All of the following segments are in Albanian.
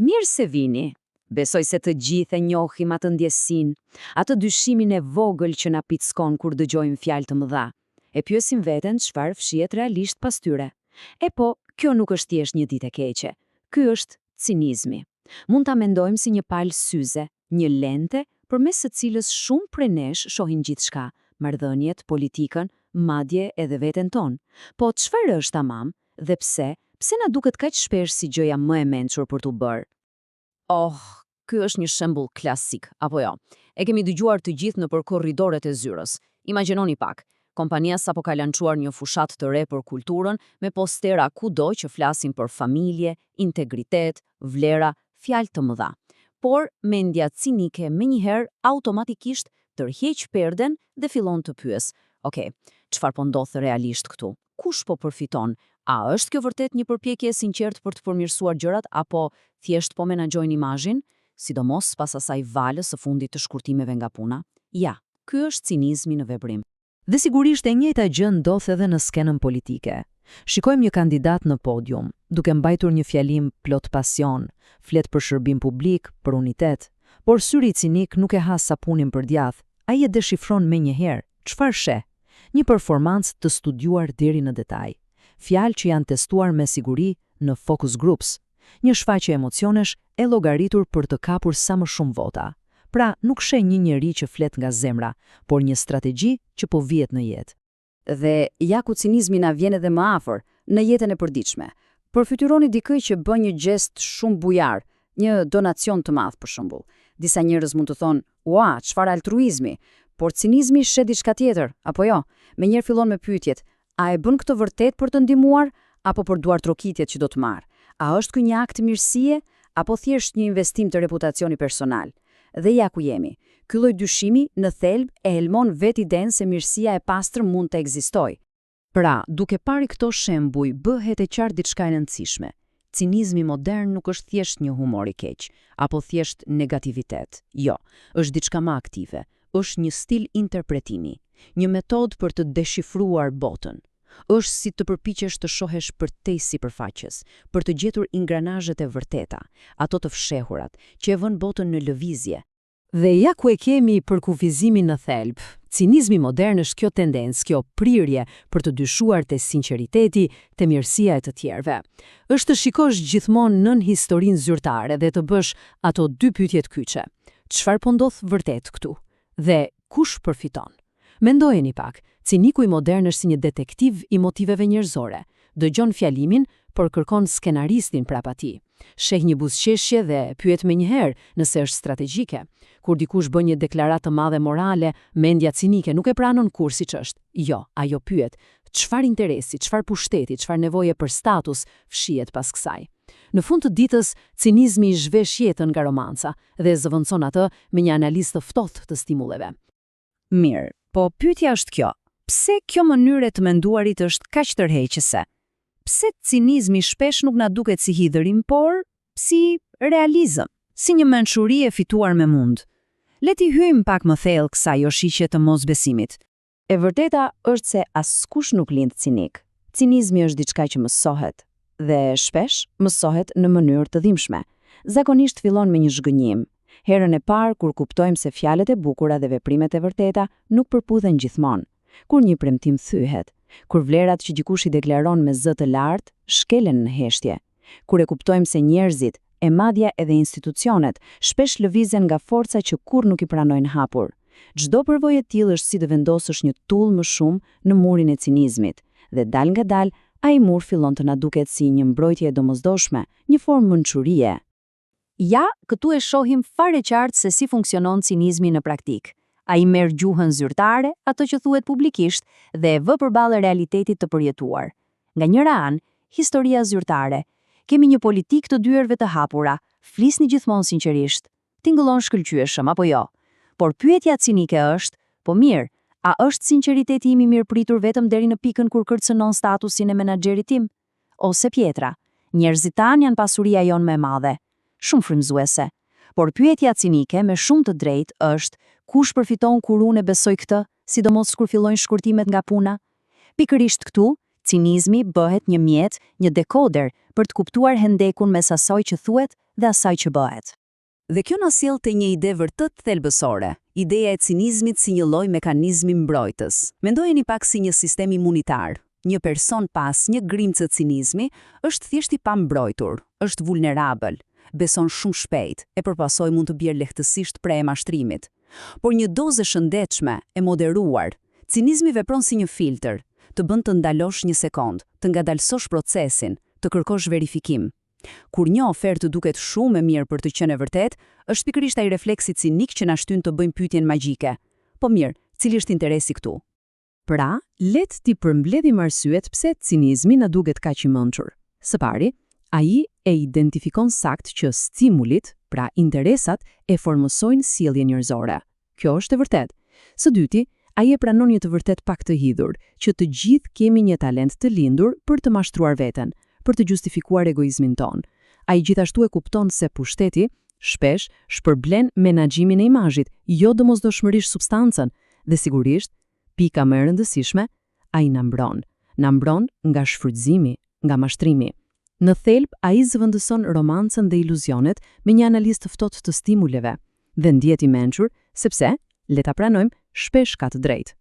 Mirë se vini. Besoj se të gjithë e njohim atë ndjesin, atë dyshimin e vogël që na pickon kur dëgjojmë fjalë të mëdha. E pyesim veten çfarë fshihet realisht pas tyre. E po, kjo nuk është thjesht një ditë e keqe. Ky është cinizmi. Mund ta mendojmë si një palë syze, një lente përmes së cilës shumë prej nesh shohin gjithçka, marrëdhëniet, politikën, madje edhe veten tonë. Po çfarë është tamam dhe pse? Pse na duket kaq shpesh si gjëja më e mençur për t'u bërë? Oh, ky është një shembull klasik, apo jo? E kemi dëgjuar të gjithë nëpër korridoret e zyrës. Imagjinoni pak, kompania sapo ka lançuar një fushat të re për kulturën me postera kudo që flasin për familje, integritet, vlera, fjalë të mëdha. Por mendja cinike menjëherë automatikisht tërheq perden dhe fillon të pyes. Okej, çfarë po ndodh realisht këtu? Kush po përfiton? A është kjo vërtet një përpjekje e sinqertë për të përmirësuar gjërat apo thjesht po menaxhojnë imazhin, sidomos pas asaj valës së fundit të shkurtimeve nga puna? Ja, ky është cinizmi në veprim. Dhe sigurisht e njëjta gjë ndodh edhe në skenën politike. Shikojmë një kandidat në podium, duke mbajtur një fjalim plot pasion, flet për shërbim publik, për unitet, por syri cinik nuk e ha sapunin për djath. Ai e deshifron menjëherë. Çfarë sheh? Një performancë të studiuar deri në detaj. Fjalë që janë testuar me siguri në focus groups, një shfaqje emocionesh e llogaritur për të kapur sa më shumë vota. Pra, nuk sheh një njeri që flet nga zemra, por një strategji që po vihet në jetë. Dhe ja ku cinizmi na vjen edhe më afër, në jetën e përditshme. Përfytyroni dikë që bën një gest shumë bujar, një donacion të madh për shembull. Disa njerëz mund të thonë, "Ua, çfarë altruizmi?" Por cinizmi shet diçka tjetër, apo jo? Menjëherë fillon me pyetjet: a e bën këtë vërtet për të ndihmuar apo për duartrokitjet që do të marr? A është ky një akt mirësie apo thjesht një investim të reputacioni personal? Dhe ja ku jemi. Ky lloj dyshimi në thelb e helmon vetiden se mirësia e pastër mund të ekzistojë. Pra, duke parë këto shembuj, bëhet e qartë diçka e rëndësishme. Cinizmi modern nuk është thjesht një humor i keq, apo thjesht negativitet. Jo, është diçka më aktive. Është një stil interpretimi, një metodë për të deshifruar botën. Është si të përpiqesh të shohesh përtej sipërfaqes, për të gjetur ingranazhet e vërteta, ato të fshehurat, që e vën botën në lëvizje. Dhe ja ku e kemi përkufizimin në thelb. Cinizmi modern është kjo tendencë, kjo prirje për të dyshuar te sinqeriteti, te mirësia e të tjerëve. Është të shikosh gjithmonë nën historinë zyrtare dhe të bësh ato dy pyetje të kyçe. Çfarë po ndodh vërtet këtu? Dhe kush përfiton? Mendojeni pak, ciniku i modern është si një detektiv i motiveve njerëzore. Dëgjon fjalimin, por kërkon skenaristin prapa tij. Sheh një buzëqeshje dhe pyet menjëherë nëse është strategjike. Kur dikush bën një deklaratë të madhe morale, mendja cinike nuk e pranon kurrë siç është. Jo, ajo pyet: çfarë interesi, çfarë pushteti, çfarë nevoje për status fshihet pas kësaj? Në fund të ditës, cinizmi i zhvesh jetën nga romanca dhe zëvendëson atë me një analizë të ftohtë të stimulleve. Mirë, po pyetja është kjo: pse kjo mënyrë e të menduarit është kaq tërheqëse? Pse cinizmi shpesh nuk na duket si hidhërim, por si realizëm, si një mençuri e fituar me mund? Le t'i hyjmë pak më thellë kësaj oshiqje të mosbesimit. E vërteta është se askush nuk lind cinik. Cinizmi është diçka që mësohet, dhe shpesh mësohet në mënyrë të dhimbshme. Zakonisht fillon me një zhgënjim. Herën e parë kur kuptojmë se fjalët e bukura dhe veprimet e vërteta nuk përputhen gjithmonë. Kur një premtim thyhet, kur vlerat që dikush i deklaron me zë të lartë shkelen në heshtje, kur e kuptojmë se njerëzit, e madja edhe institucionet, shpesh lëvizen nga forca që kurrë nuk i pranojnë hapur. Çdo përvojë e tillë është si të vendosësh një tull më shumë në murin e cinizmit, dhe dal nga dal, ai mur fillon të na duket si një mbrojtje e domosdoshme, një formë mençurie. Ja, këtu e shohim fare qartë se si funksionon cinizmi në praktik. Ai merr gjuhën zyrtare, ato që thuhet publikisht, dhe e vë përballë realitetit të përjetuar. Nga njëra anë, historia zyrtare. Kemi një politik të dyerve të hapura, flisni gjithmonë sinqerisht, tingëllon shkëlqyeshëm apo jo. Por pyetja cinike është, po mirë, a është sinqeriteti im i mirëpritur vetëm deri në pikën kur kërcënon statusin e menaxherit tim? Ose pjetra, njerëzit tanë janë pasuria jonë më e madhe. Shumë frymëzuese. Por pyetja cinike me shumë të drejtë është, kush përfiton kur unë besoj këtë, sidomos kur fillojnë shkurtimet nga puna? Pikërisht këtu, cinizmi bëhet një mjet, një dekoder për të kuptuar hendekun mes asaj që thuhet dhe asaj që bëhet. Dhe kjo na sjell te një ide vërtet thelbësore, ideja e cinizmit si një lloj mekanizmi mbrojtës. Mendojeni pak si një sistem imunitar. Një person pas një grimcë cinizmi është thjesht i pambrojtur, është vulnerabël, beson shumë shpejt e përpasoj mund të bjerë lehtësisht prej e mashtrimit. Por një dozë e shëndetshme, e moderuar, cinizmi vepron si një filtr, të bën të ndalosh një sekond, të ngadalësosh procesin, të kërkosh verifikim. Kur një ofertë duket shumë e mirë për të qenë e vërtet, është pikërisht ai refleksi cinik që na shtyn të bëjmë pyetjen magjike. Po mirë, cili është interesi këtu? Pra, let t'i përmbledhim arsyet pse cinizmi na duket kaq i mençur. Së pari, ai e identifikon sakt që stimulit, pra interesat, e formosojnë sjelljen njerëzore. Kjo është e vërtetë. Së dyti, ai e pranon një të vërtet pak të hidhur, që të gjithë kemi një talent të lindur për të mashtruar veten, për të justifikuar egoizmin ton. Ai gjithashtu e kupton se pushteti shpesh shpërblen menaxhimin e imazhit, jo domosdoshmërisht substancën, dhe sigurisht, pika më e rëndësishme, ai na mbron. Na mbron nga shfrytëzimi, nga mashtrimi. Në thelb, ai zëvendëson romancën dhe iluzionet me një analizë të ftohtë të stimuleve, dhe ndihet i mençur sepse, le ta pranojmë, shpesh ka të drejtë.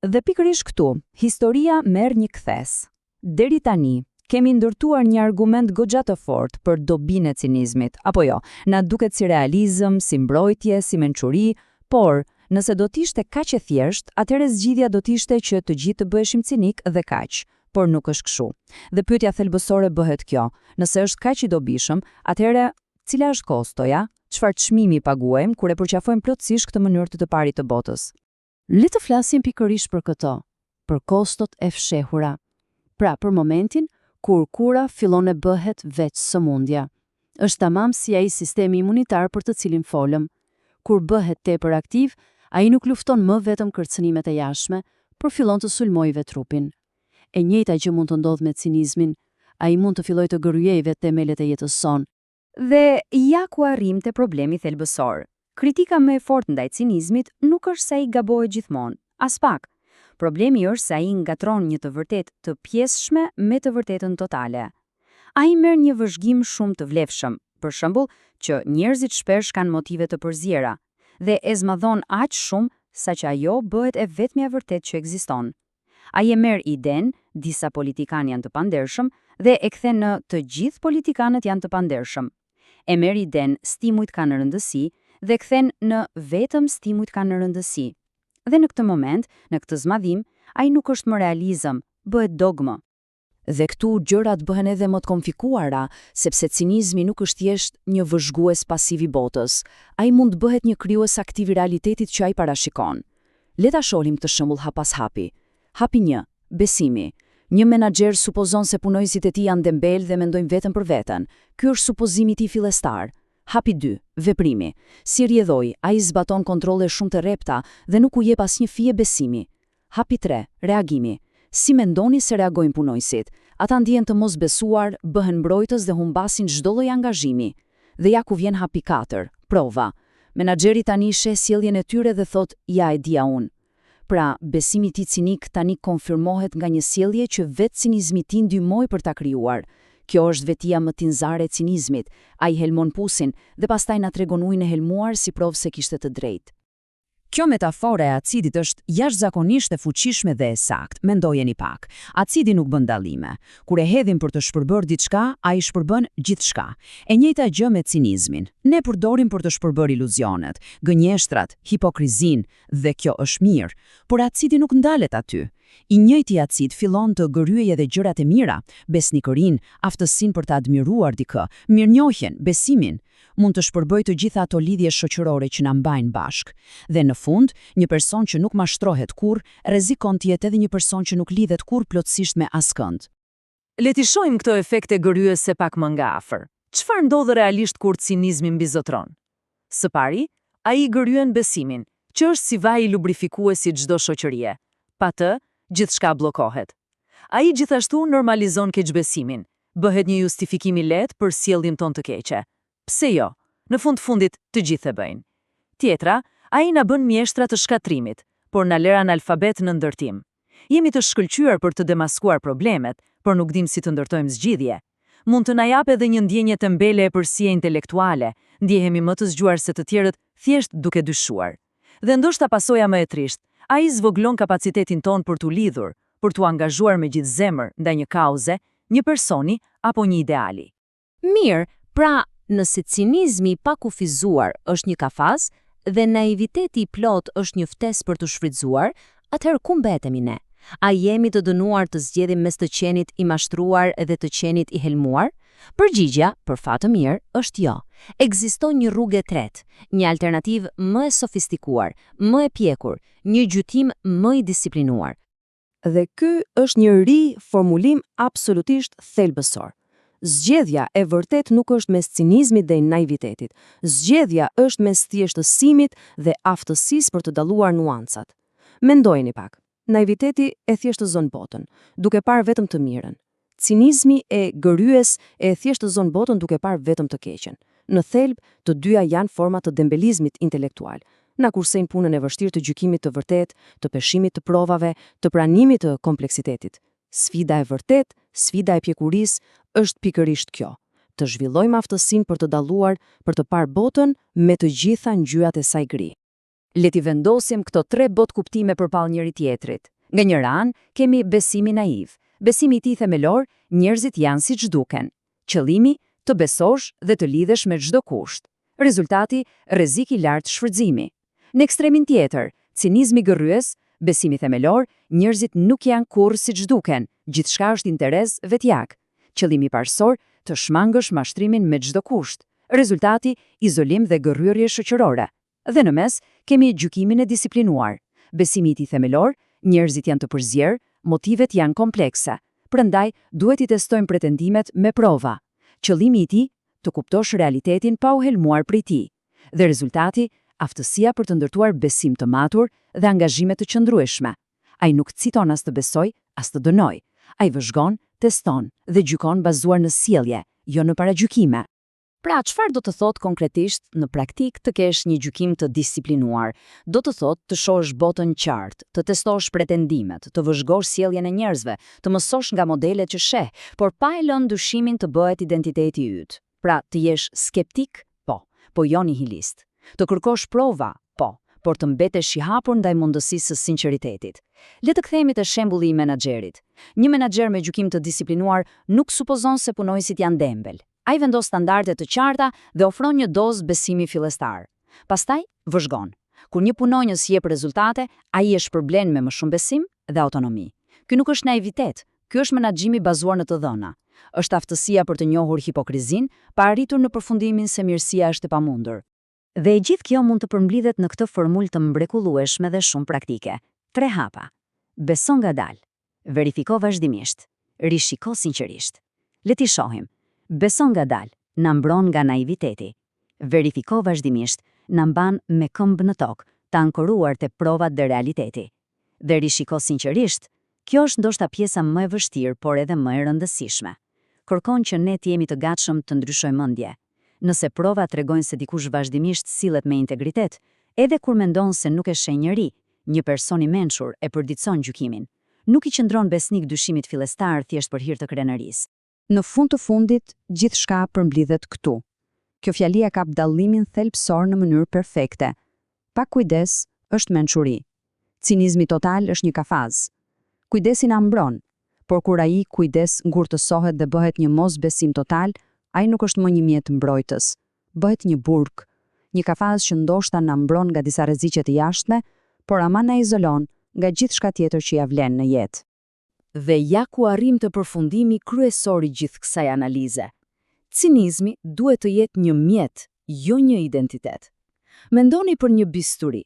Dhe pikërisht këtu, historia merr një kthes. Deri tani, kemi ndërtuar një argument goxha të fortë për dobinë e cinizmit, apo jo? Na duket si realizëm, si mbrojtje, si mençuri, por nëse do të ishte kaq e thjeshtë, atëherë zgjidhja do të ishte që të gjithë të bëheshim cinik dhe kaq. Por nuk është kështu. Dhe pyetja thelbësore bëhet kjo: nëse është kaq i dobishëm, atëherë cila është kostoja? Çfarë çmimi paguajmë kur e përqafojmë plotësisht këtë mënyrë të parit të botës? Le të flasim pikërisht për këto, për kostot e fshehura. Pra, për momentin kur kura fillon e bëhet veç sëmundja. Është tamam si ai sistemi imunitar për të cilin folëm. Kur bëhet tepër aktiv, ai nuk lufton më vetëm kërcënimet e jashtme, por fillon të sulmojë trupin. E njëjta që mund të ndodhë me cinizmin, ai mund të fillojë të gërryejë vetë themelet e jetës son. Dhe ja ku arrim te problemi thelbësor. Kritika më e fortë ndaj cinizmit nuk është se ai gabohet gjithmonë, as pak. Problemi është se ai ngatron një të vërtetë të pjesshme me të vërtetën totale. Ai merr një vëzhgim shumë të vlefshëm, për shembull, që njerëzit shpesh kanë motive të përziera, dhe e zmadhon aq shumë saqë ajo bëhet e vetmja vërtet që ekziston. Ai e merr iden, disa politikanë janë të pandershëm, dhe e kthen në të gjithë politikanët janë të pandershëm. E merr iden, stimujt kanë rëndësi, dhe kthen në vetëm stimujt kanë rëndësi. Dhe në këtë moment, në këtë zmadhim, ai nuk është më realizëm, bëhet dogmë. Dhe këtu gjërat bëhen edhe më të komplikuara, sepse cinizmi nuk është thjesht një vëzhgues pasiv i botës. Ai mund të bëhet një krijues aktiv i realitetit që ai parashikon. Le ta shohim këtë shembull hap pas hapi. Hapi 1, besimi. Një menaxher supozon se punojësit e tij janë dembel dhe mendojnë vetëm për veten. Ky është supozimi i tij fillestar. Hapi 2, veprimi. Si rrjedhoi, ai zbaton kontrolle shumë të rrepta dhe nuk u jep asnjë fije besimi. Hapi 3, reagimi. Si mendoni se reagojnë punojësit? Ata ndihen të mos besuar, bëhen mbrojtës dhe humbasin çdo lloj angazhimi. Dhe ja ku vjen hapi 4, prova. Menaxheri tani sheh sjelljen e tyre dhe thot: "Ja e dia unë." Pra, besimi i tij cinik tani konfirmohet nga një sjellje që vetë cinizmi i tij ndihmoi për ta krijuar. Kjo është vetia më tinzare e cinizmit. Ai helmon pusin dhe pastaj na tregon ujin e helmuar si provë se kishte të drejtë. Kjo metafora e acidit është jashtëzakonisht e fuqishme dhe e saktë. Mendojeni pak. Acidi nuk bën dallime. Kur e hedhim për të shpërbërë diçka, ai shpërbën gjithçka. E njëjta gjë me cinizmin. Ne përdorim për të shpërbërë iluzionet, gënjeshtrat, hipokrizin, dhe kjo është mirë, por acidi nuk ndalet aty. I njëjti acid fillon të gërryejë edhe gjërat e mira, besnikërinë, aftësinë për të admiruar dikë, mirënjohjen, besimin. Mund të shpërbëjë të gjitha ato lidhje shoqërore që na mbajnë bashk. Dhe në fund, një person që nuk mashtrohet kurrë, rrezikon të jetë edhe një person që nuk lidhet kurrë plotësisht me askënd. Le të shohim këto efekte gërryese pak më nga afër. Çfarë ndodh realisht kur cinizmi mbizotron? Së pari, ai gërryen besimin, që është si vaji lubrifikues i çdo shoqërie. Pa të, gjithçka bllokohet. Ai gjithashtu normalizon keqbesimin, bëhet një justifikim i lehtë për sjelljen tonë të keqe. Pse jo? Në fundit të gjithë e bëjnë. Tjetra, ai na bën mjeshtra të shkatrimit, por na lër analfabet në ndërtim. Jemi të shkëlqyer për të demaskuar problemet, por nuk dim si të ndërtojmë zgjidhje. Mund të na jap edhe një ndjenje të mbele e përsie intelektuale, ndjehemi më të zgjuar se të tjerët thjesht duke dyshuar. Dhe ndoshta pasoja më e trisht, ai zvoglon kapacitetin ton për t'u lidhur, për t'u angazhuar me gjithë zemër ndaj një kauze, një personi apo një ideali. Mirë, pra nëse cinizmi pa kufizuar është një kafaz dhe naiviteti i plot është një ftesë për të shfrytzuar, atëherë ku mbetemi ne? A jemi të dënuar të zgjedhim mes të qenit i mashtruar dhe të qenit i helmuar? Përgjigjja, për fat të mirë, është jo. Ekziston një rrugë e tretë, një alternativë më e sofistikuar, më e pjekur, një gjykim më i disiplinuar. Dhe ky është një riformulim absolutisht thelbësor. Zgjedhja e vërtet nuk është mes cinizmit dhe naivitetit. Zgjedhja është mes thjeshtësimit dhe aftësisë për të dalluar nuancat. Mendojeni pak. Naiviteti e thjeshtëzon botën, duke parë vetëm të mirën. Cinizmi e gëryes e thjeshtëzon botën duke parë vetëm të keqen. Në thelb, të dyja janë forma të dembelizmit intelektual. Na kursejnë punën e vështirë të gjykimit të vërtet, të peshimit të provave, të pranimit të kompleksitetit. Sfida e vërtet, sfida e pjekurisë është pikërisht kjo. Të zhvillojmë aftësinë për të dalluar, për të parë botën me të gjitha ngjyrat e saj gri. Le t'i vendosim këto 3 botë kuptime përpall njëri tjetrit. Nga njëra anë kemi besimin naiv. Besimi i tij themelor, njerëzit janë siç duken. Qëllimi, të besosh dhe të lidhesh me çdo kusht. Rezultati, rrezik i lartë shfrytëzimi. Në ekstremin tjetër, cinizmi gërryes, besimi themelor, njerëzit nuk janë kurrë siç duken, gjithçka është interes vetjak. Qëllimi parësor, të shmangësh mashtrimin me çdo kusht. Rezultati, izolim dhe gërryrje shoqërore. Dhe në mes, kemi gjykimin e disiplinuar. Besimi i tij themelor, njerëzit janë të përzierë, motivet janë komplekse. Prandaj, duhet i testojmë pretendimet me prova. Qëllimi i tij, të kuptosh realitetin pa u helmuar prej tij. Dhe rezultati, aftësia për të ndërtuar besim të matur dhe angazhime të qëndrueshme. Ai nuk citon as të besoj, as të dënoj. Ai vëzhgon, teston dhe gjykon bazuar në sjellje, jo në paragjykime. Pra, çfarë do të thotë konkretisht në praktik të kesh një gjykim të disiplinuar? Do të thotë të shohësh botën qartë, të testosh pretendimet, të vëzhgosh sjelljen e njerëzve, të mësosh nga modelet që sheh, por pa e lënë dyshimin të bëhet identiteti yt. Pra, të jesh skeptik, po jo nihilist. Të kërkosh prova, por të mbetesh i hapur ndaj mundësisë së sinqeritetit. Le të kthehemi te shembulli i menaxherit. Një menaxher me gjykim të disiplinuar nuk supozon se punojësit janë dembel. Ai vendos standarde të qarta dhe ofron një dozë besimi fillestar. Pastaj vëzhgon. Kur një punonjës jep rezultate, ai është shpërblen me më shumë besim dhe autonomi. Ky nuk është naivitet, ky është menaxhimi bazuar në të dhëna. Është aftësia për të njohur hipokrizin, pa arritur në përfundimin se mirësia është e pamundur. Dhe e gjithë kjo mund të përmblidhet në këtë formulë të mrekullueshme dhe shumë praktike. 3 hapa. Beso ngadalë. Verifiko vazhdimisht. Rishiko sinqerisht. Le t'i shohim. Beso ngadalë, na mbron nga naiviteti. Verifiko vazhdimisht, na mban me këmbë në tokë, të ankoruar te provat dhe realiteti. Dhe rishiko sinqerisht, kjo është ndoshta pjesa më e vështirë, por edhe më e rëndësishme. Kërkon që ne të jemi të gatshëm të ndryshojmë mendje. Nëse provat tregojnë se dikush vazhdimisht sillet me integritet, edhe kur mendon se nuk e sheh njëri, një person i mençur e përditson gjykimin. Nuk i qëndron besnik dyshimit fillestar thjesht për hir të krenarisë. Në fund të fundit, gjithçka përmblidhet këtu. Kjo fjali e kap dallimin thelbësor në mënyrë perfekte. Pa kujdes është mençuri. Cinizmi total është një kafaz. Kujdesi na mbron, por kur ai kujdes ngurtësohet dhe bëhet një mosbesim total, ai nuk është më një mjet mbrojtës. Bëhet një burg, një kafaz që ndoshta na mbron nga disa rreziqe të jashtme, por ama na izolon nga gjithçka tjetër që ja vlen në jetë. Dhe ja ku arrim të përfundimi kryesor i gjithë kësaj analize. Cinizmi duhet të jetë një mjet, jo një identitet. Mendoni për një bisturi.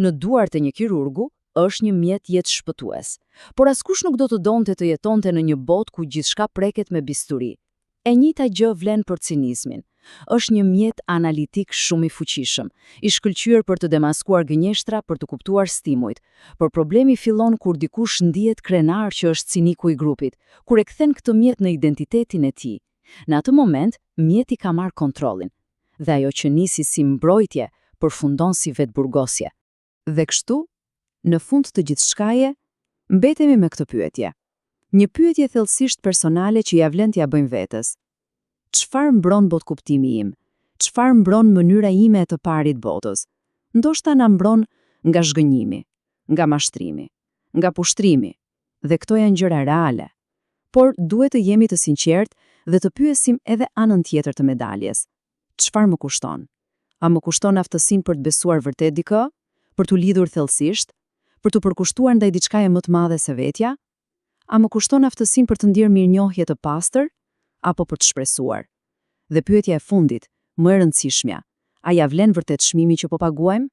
Në duart e një kirurgu është një mjet jetë shpëtues, por askush nuk do të donte të jetonte në një botë ku gjithçka preket me bisturi. E njëjta gjë vlen për cinizmin. Është një mjet analitik shumë i fuqishëm, i shkëlqyer për të demaskuar gënjeshtra, për të kuptuar stimujt. Por problemi fillon kur dikush ndihet krenar që është ciniku i grupit, kur e kthen këtë mjet në identitetin e tij. Në atë moment, mjeti ka marrë kontrollin, dhe ajo që nisi si mbrojtje përfundon si vetburgosje. Dhe kështu, në fund të gjithçkaje, mbetemi me këtë pyetje. Një pyetje thellësisht personale që ja vlen t'ja bëjmë vetes. Çfarë mbron bot kuptimi im? Çfarë mbron mënyra ime e të parit botës? Ndoshta na mbron nga zhgënjimi, nga mashtrimi, nga pushtrimi, dhe këto janë gjëra reale. Por duhet të jemi të sinqertë dhe të pyesim edhe anën tjetër të medaljes. Çfarë më kushton? A më kushton aftësinë për të besuar vërtet dikë, për t'u lidhur thellësisht, për t'u përkushtuar ndaj diçkaje më të madhe se vetja? A më kushton aftësinë për të ndjerë mirënjohje të pastër, apo për të shpresuar? Dhe pyetja e fundit, më e rëndësishmja, a ja vlen vërtet çmimi që po paguajmë?